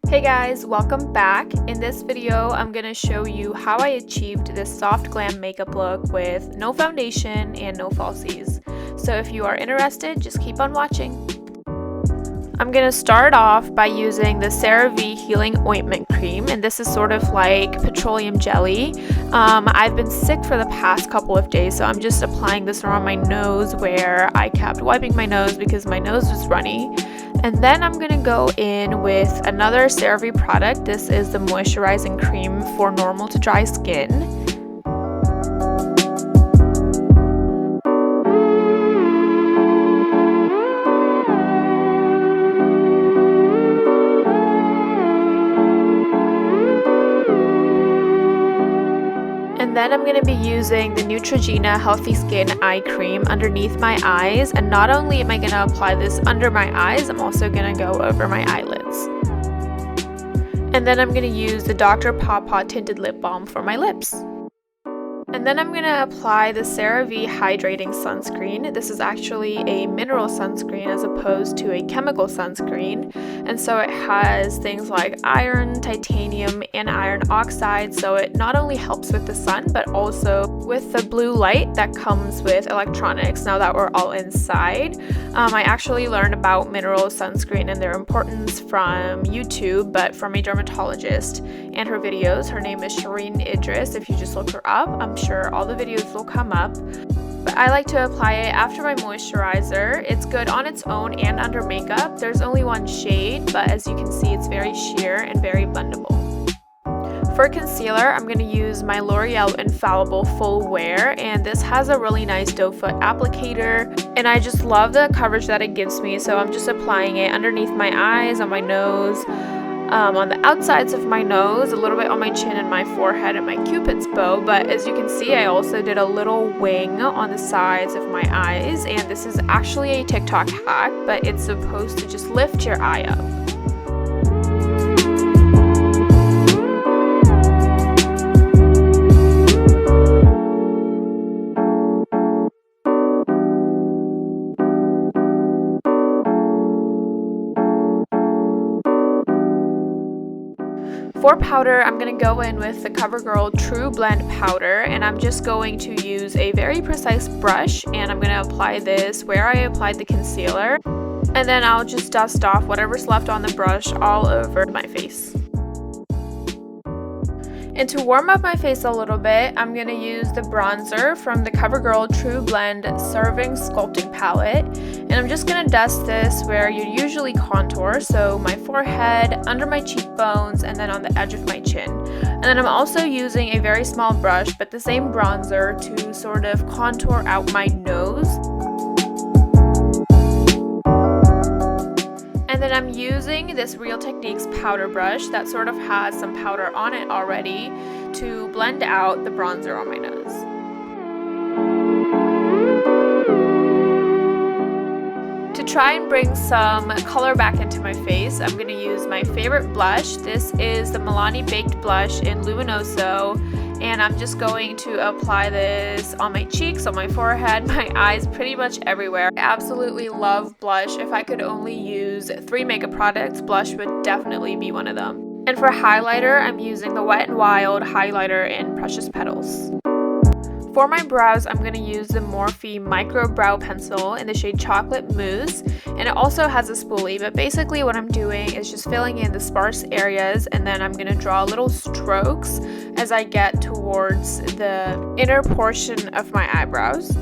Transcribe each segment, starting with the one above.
Hey guys, welcome back. In this video, I'm going to show you how I achieved this soft glam makeup look with no foundation and no falsies. So if you are interested, just keep on watching. I'm going to start off by using the CeraVe Healing Ointment Cream, and this is sort of like petroleum jelly. I've been sick for the past couple of days, so I'm just applying this around my nose where I kept wiping my nose because my nose was runny. And then I'm going to go in with another CeraVe product. This is the moisturizing cream for normal to dry skin. And then I'm going to be using the Neutrogena Healthy Skin Eye Cream underneath my eyes. And not only am I going to apply this under my eyes, I'm also going to go over my eyelids. And then I'm going to use the Dr. Pawpaw Tinted Lip Balm for my lips. And then I'm going to apply the CeraVe Hydrating Sunscreen. This is actually a mineral sunscreen as opposed to a chemical sunscreen. And so it has things like iron, titanium, and iron oxide. So it not only helps with the sun, but also with the blue light that comes with electronics now that we're all inside. I actually learned about mineral sunscreen and their importance from YouTube, but from a dermatologist and her videos. Her name is Shireen Idris. If you just look her up, I'm sure all the videos will come up. But I like to apply it after my moisturizer. It's good on its own and under makeup. There's only one shade, but as you can see, it's very sheer and very blendable. For concealer, I'm going to use my L'Oreal Infallible Full Wear, and this has a really nice doe foot applicator, and I just love the coverage that it gives me, so I'm just applying it underneath my eyes, on my nose, on the outsides of my nose, a little bit on my chin and my forehead and my cupid's bow. But as you can see, I also did a little wing on the sides of my eyes, and this is actually a TikTok hack, but it's supposed to just lift your eye up. For powder, I'm going to go in with the CoverGirl True Blend powder, and I'm just going to use a very precise brush, and I'm going to apply this where I applied the concealer, and then I'll just dust off whatever's left on the brush all over my face. And to warm up my face a little bit, I'm going to use the bronzer from the CoverGirl True Blend Serving Sculpting Palette. And I'm just going to dust this where you usually contour, so my forehead, under my cheekbones, and then on the edge of my chin. And then I'm also using a very small brush, but the same bronzer to sort of contour out my nose. And then I'm using this Real Techniques powder brush that sort of has some powder on it already to blend out the bronzer on my nose. To try and bring some color back into my face, I'm going to use my favorite blush. This is the Milani Baked Blush in Luminoso, and I'm just going to apply this on my cheeks, on my forehead, my eyes, pretty much everywhere. I absolutely love blush. If I could only use 3 makeup products, blush would definitely be one of them. And for highlighter, I'm using the Wet n Wild highlighter in Precious Petals. For my brows, I'm going to use the Morphe Micro Brow Pencil in the shade Chocolate Mousse, and it also has a spoolie, but basically what I'm doing is just filling in the sparse areas, and then I'm going to draw little strokes as I get towards the inner portion of my eyebrows.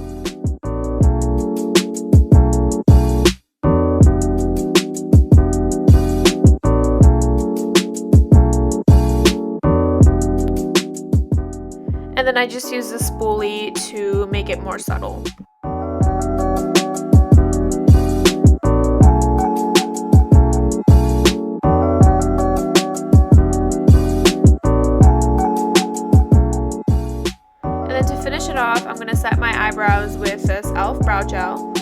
And then I just use the spoolie to make it more subtle. And then to finish it off, I'm going to set my eyebrows with this e.l.f. brow gel.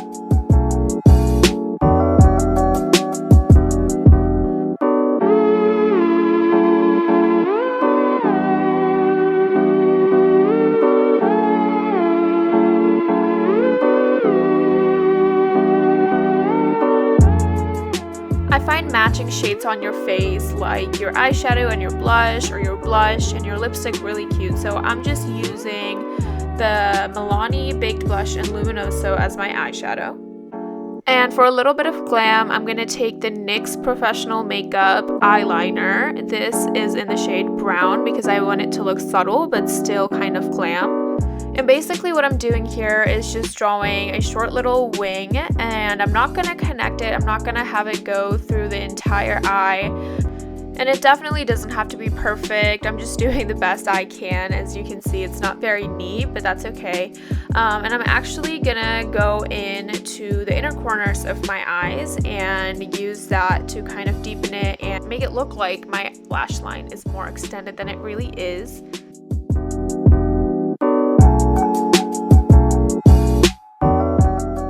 matching shades on your face, like your eyeshadow and your blush, or your blush and your lipstick really cute. So I'm just using the Milani Baked Blush in Luminoso as my eyeshadow. And for a little bit of glam, I'm going to take the NYX Professional Makeup eyeliner. This is in the shade Brown because I want it to look subtle but still kind of glam. And basically what I'm doing here is just drawing a short little wing, and I'm not going to connect it. I'm not going to have it go through the entire eye. And it definitely doesn't have to be perfect. I'm just doing the best I can. As you can see, it's not very neat, but that's okay. And I'm actually gonna go into the inner corners of my eyes and use that to kind of deepen it and make it look like my lash line is more extended than it really is.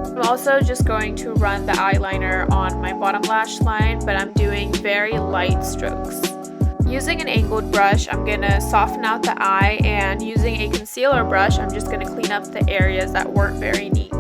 I'm also just going to run the eyeliner on my bottom lash line, but I'm doing very light strokes. Using an angled brush, I'm going to soften out the eye, and using a concealer brush, I'm just going to clean up the areas that weren't very neat.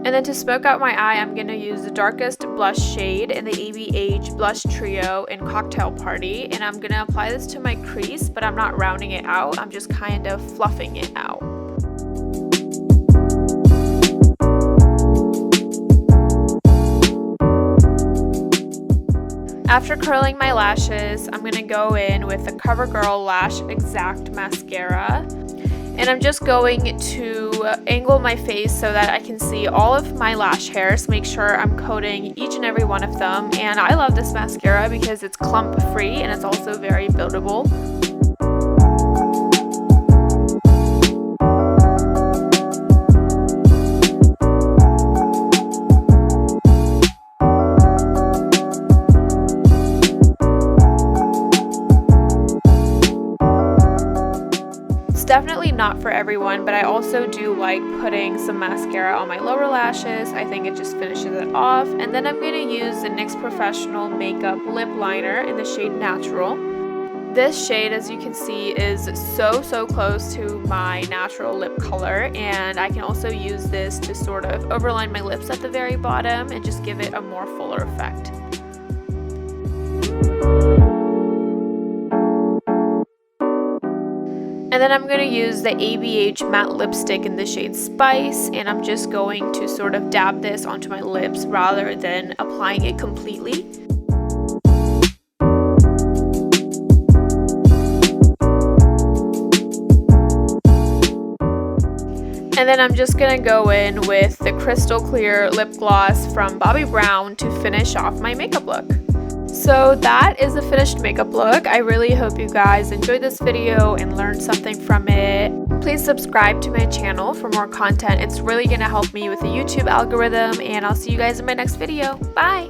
And then to smoke out my eye, I'm going to use the darkest blush shade in the ABH Blush Trio in Cocktail Party. And I'm going to apply this to my crease, but I'm not rounding it out. I'm just kind of fluffing it out. After curling my lashes, I'm going to go in with the CoverGirl Lash Exact Mascara. And I'm just going to angle my face so that I can see all of my lash hairs, make sure I'm coating each and every one of them. And I love this mascara because it's clump free and it's also very buildable. Definitely not for everyone, but I also do like putting some mascara on my lower lashes. I think it just finishes it off. And then I'm going to use the NYX Professional Makeup Lip Liner in the shade Natural. This shade, as you can see, is so close to my natural lip color, and I can also use this to sort of overline my lips at the very bottom and just give it a more fuller effect. And then I'm going to use the ABH matte lipstick in the shade Spice, and I'm just going to sort of dab this onto my lips rather than applying it completely. And then I'm just going to go in with the Crystal Clear Lip Gloss from Bobbi Brown to finish off my makeup look. So that is the finished makeup look. I really hope you guys enjoyed this video and learned something from it. Please subscribe to my channel for more content. It's really going to help me with the YouTube algorithm, and I'll see you guys in my next video. Bye!